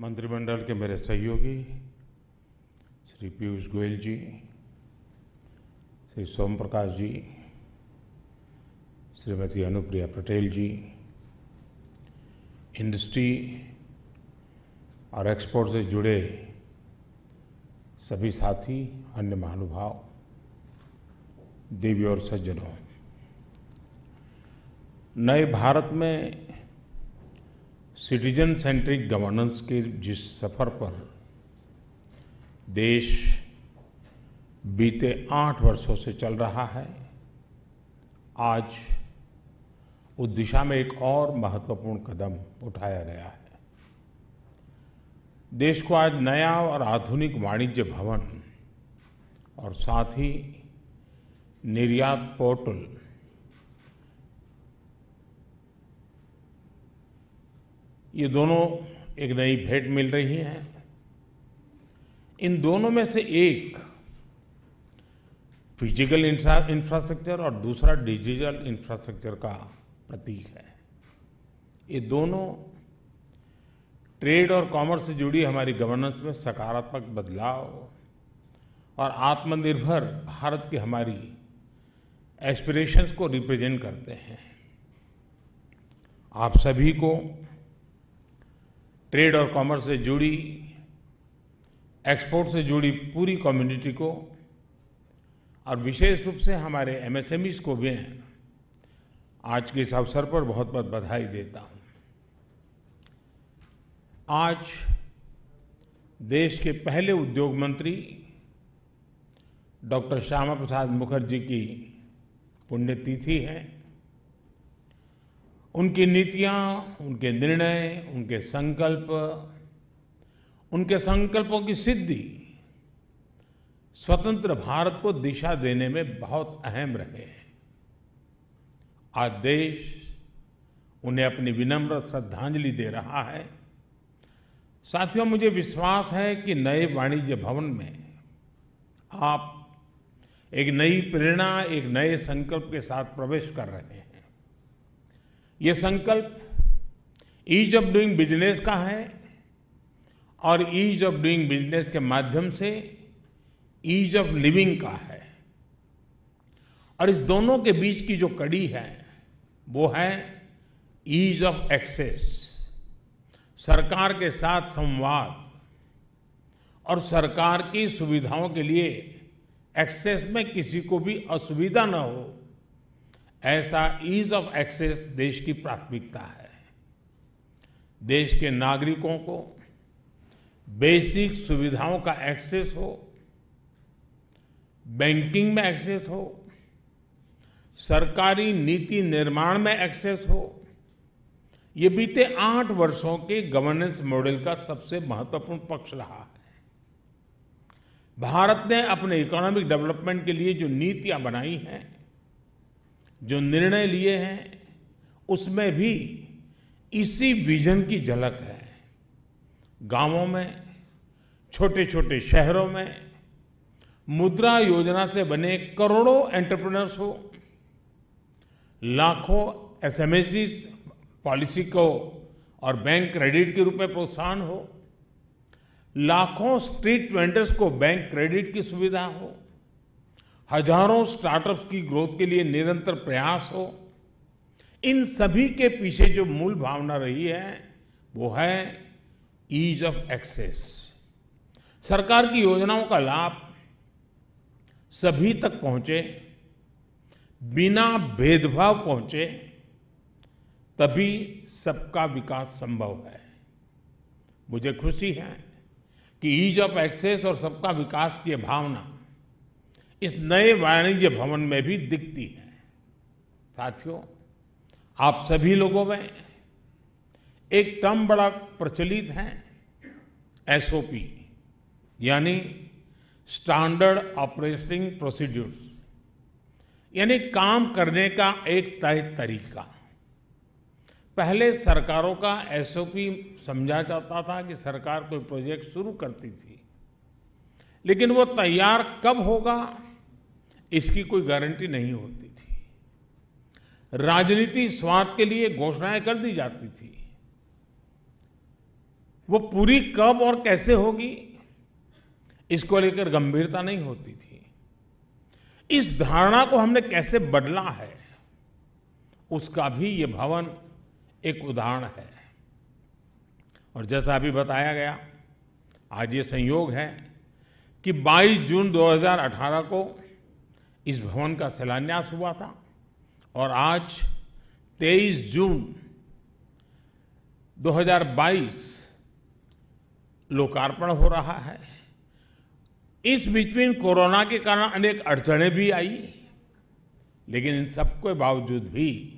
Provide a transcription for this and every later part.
मंत्रिमंडल के मेरे सहयोगी श्री पीयूष गोयल जी, श्री सोम प्रकाश जी, श्रीमती अनुप्रिया पटेल जी, इंडस्ट्री और एक्सपोर्ट से जुड़े सभी साथी, अन्य महानुभाव, देवी और सज्जनों, नए भारत में सिटीजन सेंट्रिक गवर्नेंस के जिस सफर पर देश बीते 8 वर्षों से चल रहा है, आज उस दिशा में एक और महत्वपूर्ण कदम उठाया गया है। देश को आज नया और आधुनिक वाणिज्य भवन और साथ ही निर्यात पोर्टल, ये दोनों एक नई भेंट मिल रही है। इन दोनों में से एक फिजिकल इंफ्रास्ट्रक्चर और दूसरा डिजिटल इंफ्रास्ट्रक्चर का प्रतीक है। ये दोनों ट्रेड और कॉमर्स से जुड़ी हमारी गवर्नेंस में सकारात्मक बदलाव और आत्मनिर्भर भारत की हमारी एस्पिरेशंस को रिप्रेजेंट करते हैं। आप सभी को ट्रेड और कॉमर्स से जुड़ी, एक्सपोर्ट से जुड़ी पूरी कम्युनिटी को और विशेष रूप से हमारे एमएसएमईज को भी आज के इस अवसर पर बहुत बहुत बधाई देता हूं। आज देश के पहले उद्योग मंत्री डॉक्टर श्यामा प्रसाद मुखर्जी की पुण्यतिथि है। उनकी नीतियां, उनके निर्णय, उनके संकल्पों की सिद्धि स्वतंत्र भारत को दिशा देने में बहुत अहम रहे हैं। आज देश उन्हें अपनी विनम्र श्रद्धांजलि दे रहा है। साथियों, मुझे विश्वास है कि नए वाणिज्य भवन में आप एक नई प्रेरणा, एक नए संकल्प के साथ प्रवेश कर रहे हैं। ये संकल्प ईज ऑफ डूइंग बिजनेस का है और ईज ऑफ डूइंग बिजनेस के माध्यम से ईज ऑफ लिविंग का है। और इस दोनों के बीच की जो कड़ी है वो है ईज ऑफ एक्सेस। सरकार के साथ संवाद और सरकार की सुविधाओं के लिए एक्सेस में किसी को भी असुविधा न हो, ऐसा ईज ऑफ एक्सेस देश की प्राथमिकता है। देश के नागरिकों को बेसिक सुविधाओं का एक्सेस हो, बैंकिंग में एक्सेस हो, सरकारी नीति निर्माण में एक्सेस हो, ये बीते 8 वर्षों के गवर्नेंस मॉडल का सबसे महत्वपूर्ण पक्ष रहा है। भारत ने अपने इकोनॉमिक डेवलपमेंट के लिए जो नीतियां बनाई हैं, जो निर्णय लिए हैं, उसमें भी इसी विजन की झलक है। गांवों में, छोटे छोटे शहरों में मुद्रा योजना से बने करोड़ों एंटरप्रेन्योर्स हो, लाखों एसएमएसीज पॉलिसी को और बैंक क्रेडिट के रूप में प्रोत्साहन हो, लाखों स्ट्रीट वेंडर्स को बैंक क्रेडिट की सुविधा हो, हजारों स्टार्टअप्स की ग्रोथ के लिए निरंतर प्रयास हो। इन सभी के पीछे जो मूल भावना रही है वो है ईज ऑफ एक्सेस। सरकार की योजनाओं का लाभ सभी तक पहुंचे, बिना भेदभाव पहुंचे, तभी सबका विकास संभव है। मुझे खुशी है कि ईज ऑफ एक्सेस और सबका विकास की भावना इस नए वाणिज्य भवन में भी दिखती है। साथियों, आप सभी लोगों में एक टर्म बड़ा प्रचलित है, एसओपी, यानी स्टैंडर्ड ऑपरेटिंग प्रोसीड्यूर्स, यानी काम करने का एक तय तरीका। पहले सरकारों का एसओपी समझा जाता था कि सरकार कोई प्रोजेक्ट शुरू करती थी, लेकिन वो तैयार कब होगा इसकी कोई गारंटी नहीं होती थी। राजनीति स्वार्थ के लिए घोषणाएं कर दी जाती थी। वो पूरी कब और कैसे होगी, इसको लेकर गंभीरता नहीं होती थी। इस धारणा को हमने कैसे बदला है, उसका भी ये भवन एक उदाहरण है। और जैसा अभी बताया गया, आज ये संयोग है कि 22 जून 2018 को इस भवन का शिलान्यास हुआ था और आज 23 जून 2022 लोकार्पण हो रहा है। इस बीच में कोरोना के कारण अनेक अड़चनें भी आई, लेकिन इन सबके बावजूद भी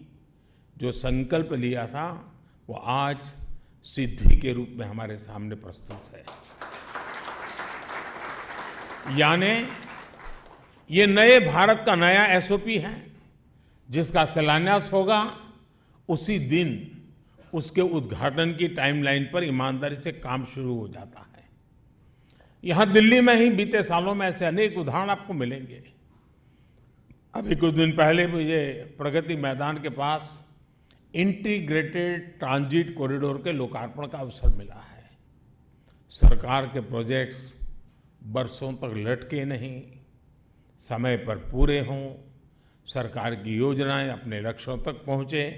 जो संकल्प लिया था वो आज सिद्धि के रूप में हमारे सामने प्रस्तुत है। यानी ये नए भारत का नया एसओपी है, जिसका शिलान्यास होगा उसी दिन उसके उद्घाटन की टाइमलाइन पर ईमानदारी से काम शुरू हो जाता है। यहां दिल्ली में ही बीते सालों में ऐसे अनेक उदाहरण आपको मिलेंगे। अभी कुछ दिन पहले मुझे प्रगति मैदान के पास इंटीग्रेटेड ट्रांजिट कॉरिडोर के लोकार्पण का अवसर मिला है। सरकार के प्रोजेक्ट्स बरसों तक लटके नहीं, समय पर पूरे हों, सरकार की योजनाएं अपने लक्ष्यों तक पहुंचे,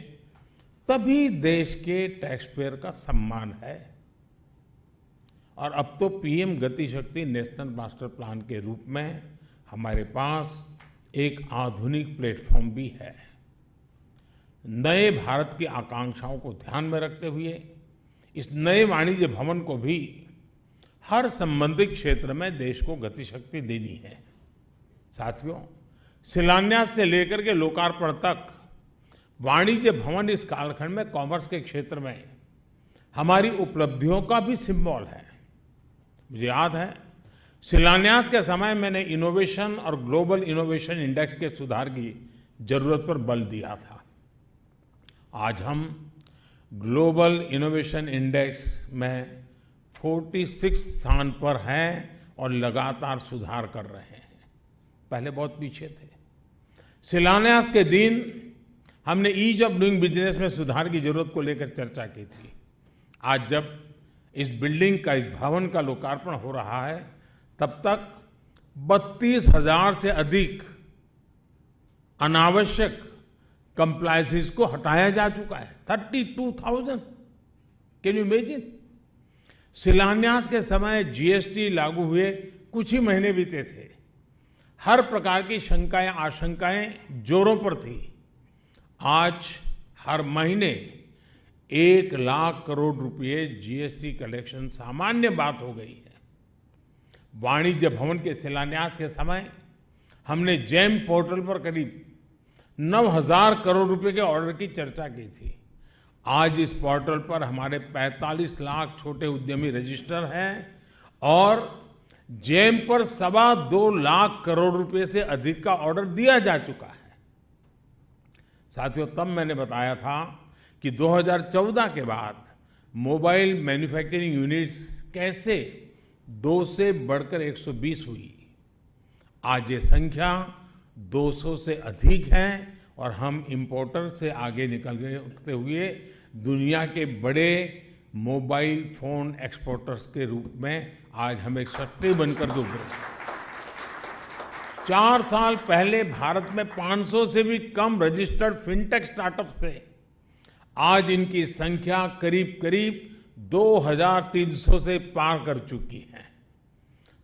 तभी देश के टैक्स पेयर का सम्मान है। और अब तो पीएम गति शक्ति नेशनल मास्टर प्लान के रूप में हमारे पास एक आधुनिक प्लेटफॉर्म भी है। नए भारत की आकांक्षाओं को ध्यान में रखते हुए इस नए वाणिज्य भवन को भी हर संबंधित क्षेत्र में देश को गति शक्ति देनी है। साथियों, शिलान्यास से लेकर के लोकार्पण तक वाणिज्य भवन इस कालखंड में कॉमर्स के क्षेत्र में हमारी उपलब्धियों का भी सिंबल है। मुझे याद है, शिलान्यास के समय मैंने इनोवेशन और ग्लोबल इनोवेशन इंडेक्स के सुधार की जरूरत पर बल दिया था। आज हम ग्लोबल इनोवेशन इंडेक्स में 46 स्थान पर हैं और लगातार सुधार कर रहे हैं। पहले बहुत पीछे थे। शिलान्यास के दिन हमने ईज ऑफ डूइंग बिजनेस में सुधार की जरूरत को लेकर चर्चा की थी। आज जब इस बिल्डिंग का, इस भवन का लोकार्पण हो रहा है, तब तक 32,000 से अधिक अनावश्यक कंप्लायंसेस को हटाया जा चुका है। 32,000, कैन यू इमेजिन? शिलान्यास के समय जीएसटी लागू हुए कुछ ही महीने बीते थे। हर प्रकार की शंकाएं, आशंकाएं जोरों पर थी। आज हर महीने 1 लाख करोड़ रुपए जीएसटी कलेक्शन सामान्य बात हो गई है। वाणिज्य भवन के शिलान्यास के समय हमने जेम पोर्टल पर करीब 9,000 करोड़ रुपए के ऑर्डर की चर्चा की थी। आज इस पोर्टल पर हमारे 45 लाख छोटे उद्यमी रजिस्टर हैं और जेम पर 2.25 लाख करोड़ रुपए से अधिक का ऑर्डर दिया जा चुका है। साथियों, तब मैंने बताया था कि 2014 के बाद मोबाइल मैन्युफैक्चरिंग यूनिट्स कैसे 2 से बढ़कर 120 हुई। आज ये संख्या 200 से अधिक है और हम इंपोर्टर से आगे निकलते हुए दुनिया के बड़े मोबाइल फोन एक्सपोर्टर्स के रूप में आज हम एक शक्ति बनकर उभरे। 4 साल पहले भारत में 500 से भी कम रजिस्टर्ड फिनटेक स्टार्टअप थे। आज इनकी संख्या करीब करीब 2,300 से पार कर चुकी है।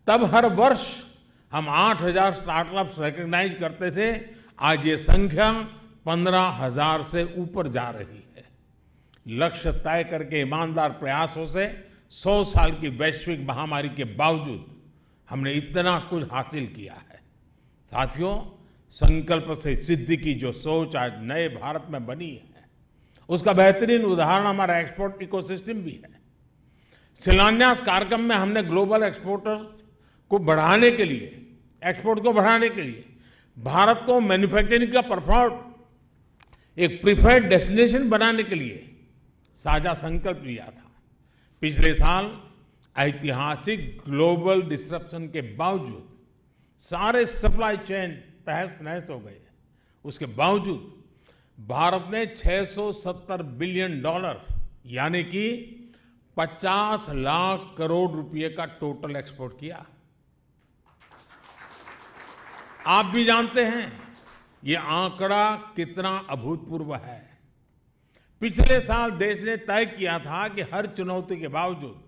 तब हर वर्ष हम 8,000 स्टार्टअप्स रिकॉग्नाइज करते थे। आज ये संख्या 15,000 से ऊपर जा रही है। लक्ष्य तय करके ईमानदार प्रयासों से 100 साल की वैश्विक महामारी के बावजूद हमने इतना कुछ हासिल किया है। साथियों, संकल्प से सिद्धि की जो सोच आज नए भारत में बनी है, उसका बेहतरीन उदाहरण हमारा एक्सपोर्ट इकोसिस्टम भी है। शिलान्यास कार्यक्रम में हमने ग्लोबल एक्सपोर्टर्स को बढ़ाने के लिए, एक्सपोर्ट को बढ़ाने के लिए भारत को मैन्युफैक्चरिंग का परफॉर्म एक प्रीफर्ड डेस्टिनेशन बनाने के लिए साझा संकल्प लिया था। पिछले साल ऐतिहासिक ग्लोबल डिसरप्शन के बावजूद सारे सप्लाई चेन तहस नहस हो गए। उसके बावजूद भारत ने $670 बिलियन यानी कि 50 लाख करोड़ रुपए का टोटल एक्सपोर्ट किया। आप भी जानते हैं ये आंकड़ा कितना अभूतपूर्व है। पिछले साल देश ने तय किया था कि हर चुनौती के बावजूद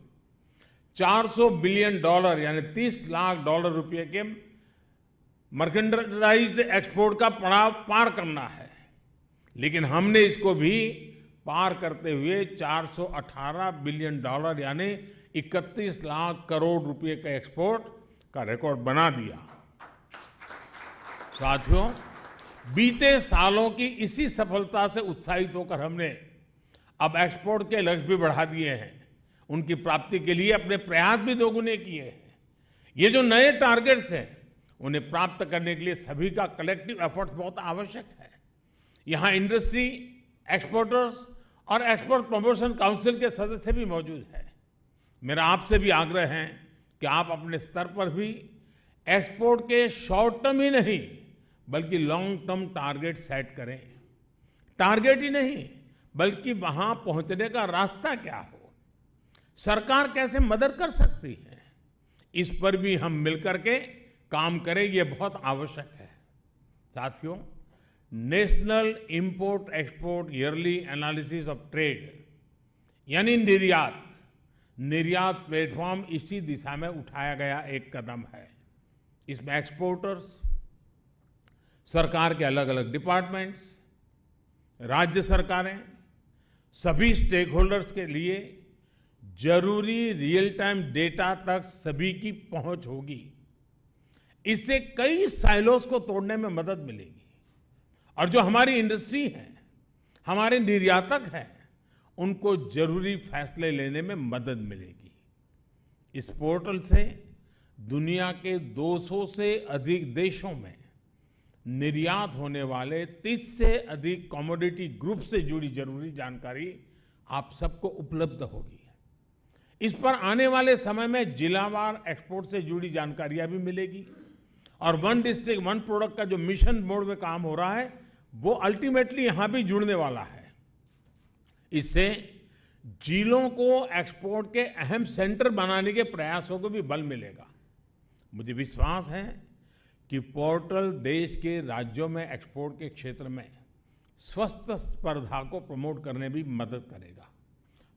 400 बिलियन डॉलर यानी 30 लाख डॉलर रुपए के मर्केंडाइज्ड एक्सपोर्ट का पड़ाव पार करना है, लेकिन हमने इसको भी पार करते हुए 418 बिलियन डॉलर यानी 31 लाख करोड़ रुपए के एक्सपोर्ट का रिकॉर्ड बना दिया। साथियों, बीते सालों की इसी सफलता से उत्साहित होकर हमने अब एक्सपोर्ट के लक्ष्य भी बढ़ा दिए हैं। उनकी प्राप्ति के लिए अपने प्रयास भी दोगुने किए हैं। ये जो नए टारगेट्स हैं उन्हें प्राप्त करने के लिए सभी का कलेक्टिव एफर्ट्स बहुत आवश्यक है। यहां इंडस्ट्री, एक्सपोर्टर्स और एक्सपोर्ट प्रमोशन काउंसिल के सदस्य भी मौजूद हैं। मेरा आपसे भी आग्रह है कि आप अपने स्तर पर भी एक्सपोर्ट के शॉर्ट टर्म ही नहीं बल्कि लॉन्ग टर्म टारगेट सेट करें। टारगेट ही नहीं बल्कि वहां पहुंचने का रास्ता क्या हो, सरकार कैसे मदद कर सकती है, इस पर भी हम मिलकर के काम करें, ये बहुत आवश्यक है। साथियों, national import export yearly analysis of trade यानी निर्यात प्लेटफॉर्म इसी दिशा में उठाया गया एक कदम है। इसमें एक्सपोर्टर्स, सरकार के अलग अलग डिपार्टमेंट्स, राज्य सरकारें, सभी स्टेक होल्डर्स के लिए जरूरी रियल टाइम डेटा तक सभी की पहुंच होगी। इससे कई साइलोस को तोड़ने में मदद मिलेगी और जो हमारी इंडस्ट्री है, हमारे निर्यातक हैं, उनको जरूरी फैसले लेने में मदद मिलेगी। इस पोर्टल से दुनिया के 200 से अधिक देशों में निर्यात होने वाले 30 से अधिक कमोडिटी ग्रुप से जुड़ी जरूरी जानकारी आप सबको उपलब्ध होगी। इस पर आने वाले समय में जिलावार एक्सपोर्ट से जुड़ी जानकारियां भी मिलेगी और वन डिस्ट्रिक्ट वन प्रोडक्ट का जो मिशन मोड में काम हो रहा है वो अल्टीमेटली यहां भी जुड़ने वाला है। इससे जिलों को एक्सपोर्ट के अहम सेंटर बनाने के प्रयासों को भी बल मिलेगा। मुझे विश्वास है कि पोर्टल देश के राज्यों में एक्सपोर्ट के क्षेत्र में स्वस्थ स्पर्धा को प्रमोट करने में भी मदद करेगा।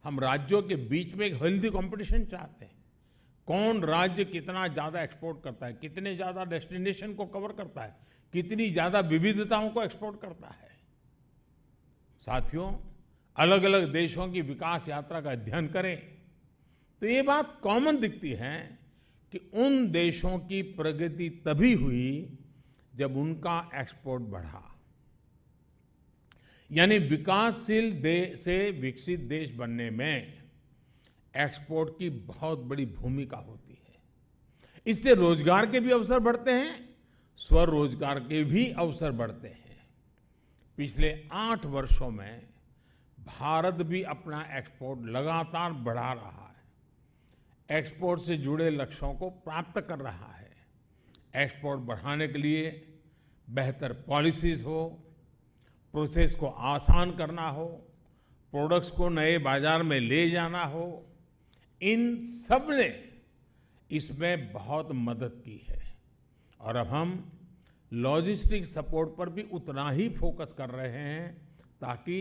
हम राज्यों के बीच में एक हेल्दी कंपटीशन चाहते हैं। कौन राज्य कितना ज्यादा एक्सपोर्ट करता है, कितने ज्यादा डेस्टिनेशन को कवर करता है, कितनी ज्यादा विविधताओं को एक्सपोर्ट करता है। साथियों, अलग अलग देशों की विकास यात्रा का अध्ययन करें तो ये बात कॉमन दिखती है कि उन देशों की प्रगति तभी हुई जब उनका एक्सपोर्ट बढ़ा। यानी विकासशील देश से विकसित देश बनने में एक्सपोर्ट की बहुत बड़ी भूमिका होती है। इससे रोजगार के भी अवसर बढ़ते हैं, स्वरोजगार के भी अवसर बढ़ते हैं। पिछले 8 वर्षों में भारत भी अपना एक्सपोर्ट लगातार बढ़ा रहा है, एक्सपोर्ट से जुड़े लक्ष्यों को प्राप्त कर रहा है। एक्सपोर्ट बढ़ाने के लिए बेहतर पॉलिसीज हो, प्रोसेस को आसान करना हो, प्रोडक्ट्स को नए बाजार में ले जाना हो, इन सब ने इसमें बहुत मदद की है। और अब हम लॉजिस्टिक सपोर्ट पर भी उतना ही फोकस कर रहे हैं ताकि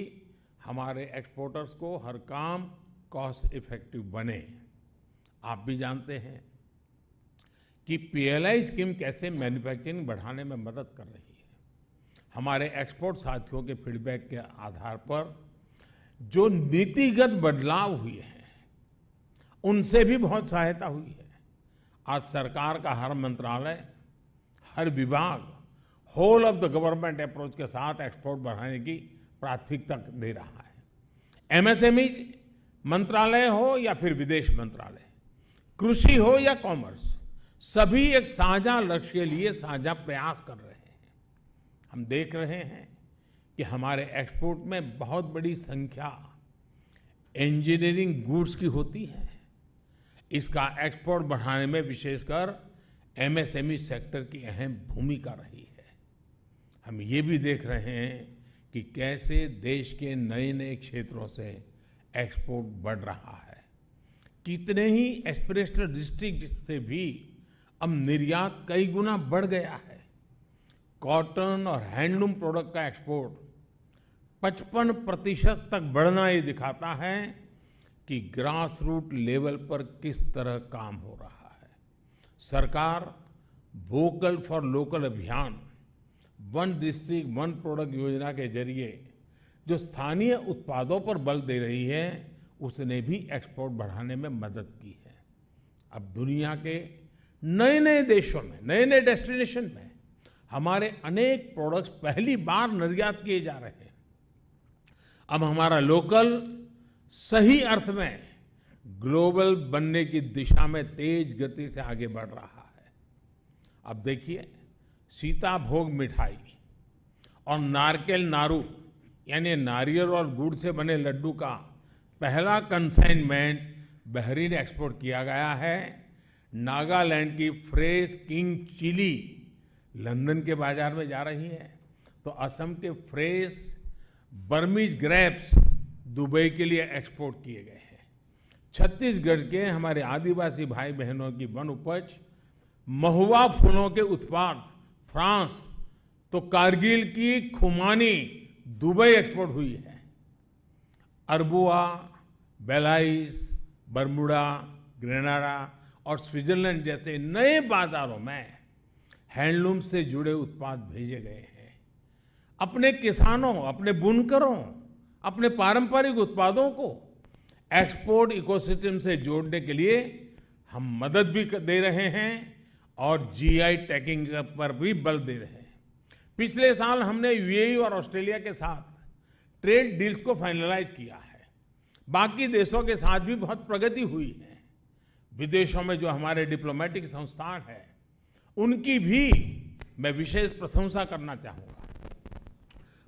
हमारे एक्सपोर्टर्स को हर काम कॉस्ट इफेक्टिव बने। आप भी जानते हैं कि पीएलआई स्कीम कैसे मैन्युफैक्चरिंग बढ़ाने में मदद कर रही है। हमारे एक्सपोर्ट साथियों के फीडबैक के आधार पर जो नीतिगत बदलाव हुए हैं उनसे भी बहुत सहायता हुई है। आज सरकार का हर मंत्रालय, हर विभाग whole of the government approach के साथ एक्सपोर्ट बढ़ाने की प्राथमिकता दे रहा है। एमएसएमई मंत्रालय हो या फिर विदेश मंत्रालय, कृषि हो या कॉमर्स, सभी एक साझा लक्ष्य के लिए साझा प्रयास कर रहे हैं। हम देख रहे हैं कि हमारे एक्सपोर्ट में बहुत बड़ी संख्या इंजीनियरिंग गुड्स की होती है। इसका एक्सपोर्ट बढ़ाने में विशेषकर एमएसएमई सेक्टर की अहम भूमिका रही है। हम ये भी देख रहे हैं कि कैसे देश के नए नए क्षेत्रों से एक्सपोर्ट बढ़ रहा है। कितने ही एस्पिरेशनल डिस्ट्रिक्ट से भी अब निर्यात कई गुना बढ़ गया है। कॉटन और हैंडलूम प्रोडक्ट का एक्सपोर्ट 55% तक बढ़ना ये दिखाता है कि ग्रास रूट लेवल पर किस तरह काम हो रहा है। सरकार वोकल फॉर लोकल अभियान, वन डिस्ट्रिक्ट वन प्रोडक्ट योजना के जरिए जो स्थानीय उत्पादों पर बल दे रही है, उसने भी एक्सपोर्ट बढ़ाने में मदद की है। अब दुनिया के नए नए देशों में, नए नए डेस्टिनेशन में हमारे अनेक प्रोडक्ट्स पहली बार निर्यात किए जा रहे हैं। अब हमारा लोकल सही अर्थ में ग्लोबल बनने की दिशा में तेज गति से आगे बढ़ रहा है। अब देखिए, सीताभोग मिठाई और नारकेल नारू यानी नारियल और गुड़ से बने लड्डू का पहला कंसाइनमेंट बहरीन एक्सपोर्ट किया गया है। नागालैंड की फ्रेश किंग चिली लंदन के बाजार में जा रही है, तो असम के फ्रेश बर्मीज ग्रेप्स दुबई के लिए एक्सपोर्ट किए गए हैं। छत्तीसगढ़ के हमारे आदिवासी भाई बहनों की वन उपज महुआ फूलों के उत्पाद फ्रांस, तो कारगिल की खुमानी दुबई एक्सपोर्ट हुई है। अरबुआ, बेलाइस, बरमुडा, ग्रेनाडा और स्विट्जरलैंड जैसे नए बाजारों में हैंडलूम से जुड़े उत्पाद भेजे गए हैं। अपने किसानों, अपने बुनकरों, अपने पारंपरिक उत्पादों को एक्सपोर्ट इकोसिस्टम से जोड़ने के लिए हम मदद भी दे रहे हैं और जीआई टैगिंग पर भी बल दे रहे हैं। पिछले साल हमने यूएई और ऑस्ट्रेलिया के साथ ट्रेड डील्स को फाइनलाइज किया है। बाकी देशों के साथ भी बहुत प्रगति हुई है। विदेशों में जो हमारे डिप्लोमेटिक संस्थान हैं, उनकी भी मैं विशेष प्रशंसा करना चाहूंगा।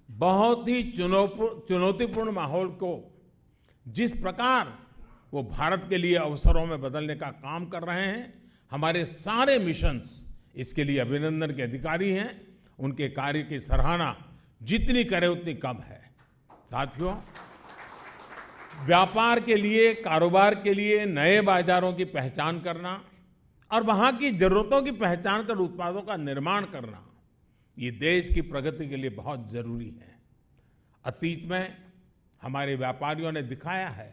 बहुत ही चुनौतीपूर्ण माहौल को जिस प्रकार वो भारत के लिए अवसरों में बदलने का काम कर रहे हैं, हमारे सारे मिशंस इसके लिए अभिनंदन के अधिकारी हैं। उनके कार्य की सराहना जितनी करें उतनी कम है। साथियों, व्यापार के लिए, कारोबार के लिए नए बाजारों की पहचान करना और वहां की जरूरतों की पहचान कर उत्पादों का निर्माण करना, ये देश की प्रगति के लिए बहुत जरूरी है। अतीत में हमारे व्यापारियों ने दिखाया है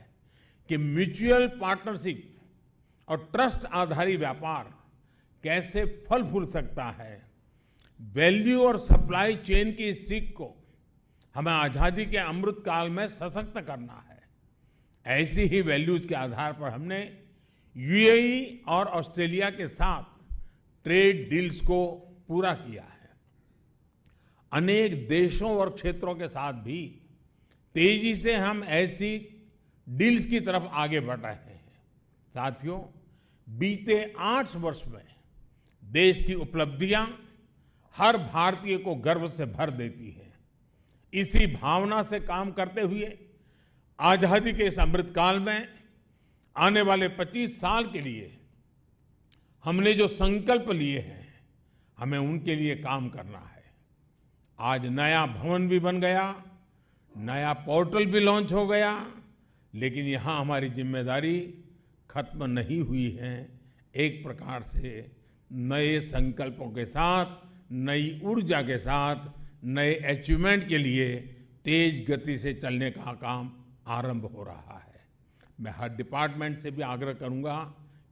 कि म्यूचुअल पार्टनरशिप और ट्रस्ट आधारित व्यापार कैसे फल फूल सकता है। वैल्यू और सप्लाई चेन की इस सीख को हमें आजादी के अमृत काल में सशक्त करना है। ऐसी ही वैल्यूज के आधार पर हमने यूएई और ऑस्ट्रेलिया के साथ ट्रेड डील्स को पूरा किया है। अनेक देशों और क्षेत्रों के साथ भी तेजी से हम ऐसी डील्स की तरफ आगे बढ़ रहे हैं। साथियों, बीते 8 वर्ष में देश की उपलब्धियां हर भारतीय को गर्व से भर देती है। इसी भावना से काम करते हुए आजादी के इस अमृतकाल में आने वाले 25 साल के लिए हमने जो संकल्प लिए हैं, हमें उनके लिए काम करना है। आज नया भवन भी बन गया, नया पोर्टल भी लॉन्च हो गया, लेकिन यहां हमारी जिम्मेदारी खत्म नहीं हुई है। एक प्रकार से नए संकल्पों के साथ, नई ऊर्जा के साथ, नए अचीवमेंट के लिए तेज गति से चलने का काम आरंभ हो रहा है। मैं हर डिपार्टमेंट से भी आग्रह करूंगा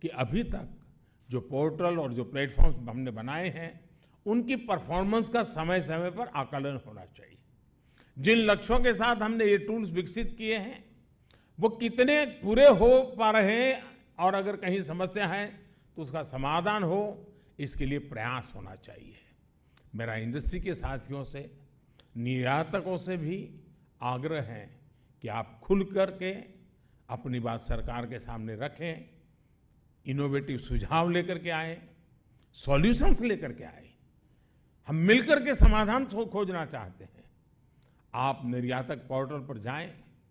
कि अभी तक जो पोर्टल और जो प्लेटफॉर्म्स हमने बनाए हैं, उनकी परफॉर्मेंस का समय समय पर आकलन होना चाहिए। जिन लक्ष्यों के साथ हमने ये टूल्स विकसित किए हैं, वो कितने पूरे हो पा रहे हैं और अगर कहीं समस्या है तो उसका समाधान हो, इसके लिए प्रयास होना चाहिए। मेरा इंडस्ट्री के साथियों से, निर्यातकों से भी आग्रह है कि आप खुल करके अपनी बात सरकार के सामने रखें, इनोवेटिव सुझाव लेकर के आए, सॉल्यूशंस लेकर के आए। हम मिलकर के समाधान खोजना चाहते हैं। आप निर्यातक पोर्टल पर जाएं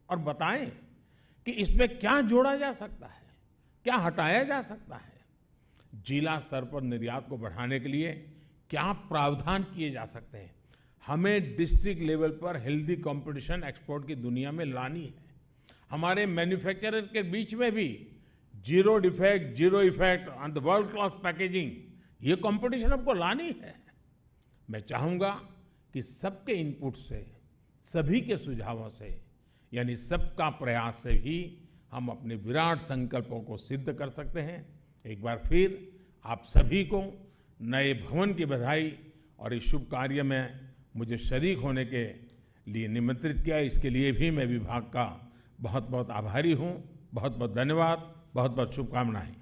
और बताएं कि इसमें क्या जोड़ा जा सकता है, क्या हटाया जा सकता है। जिला स्तर पर निर्यात को बढ़ाने के लिए क्या प्रावधान किए जा सकते हैं। हमें डिस्ट्रिक्ट लेवल पर हेल्दी कंपटीशन एक्सपोर्ट की दुनिया में लानी है। हमारे मैन्युफैक्चरर के बीच में भी zero defect, zero effect on the world class packaging, ये कंपटीशन हमको लानी है। मैं चाहूंगा कि सबके इनपुट से, सभी के सुझावों से, यानी सबका प्रयास से ही हम अपने विराट संकल्पों को सिद्ध कर सकते हैं। एक बार फिर आप सभी को नए भवन की बधाई और इस शुभ कार्य में मुझे शरीक होने के लिए निमंत्रित किया, इसके लिए भी मैं विभाग का बहुत बहुत आभारी हूँ। बहुत बहुत धन्यवाद, बहुत बहुत शुभकामनाएं।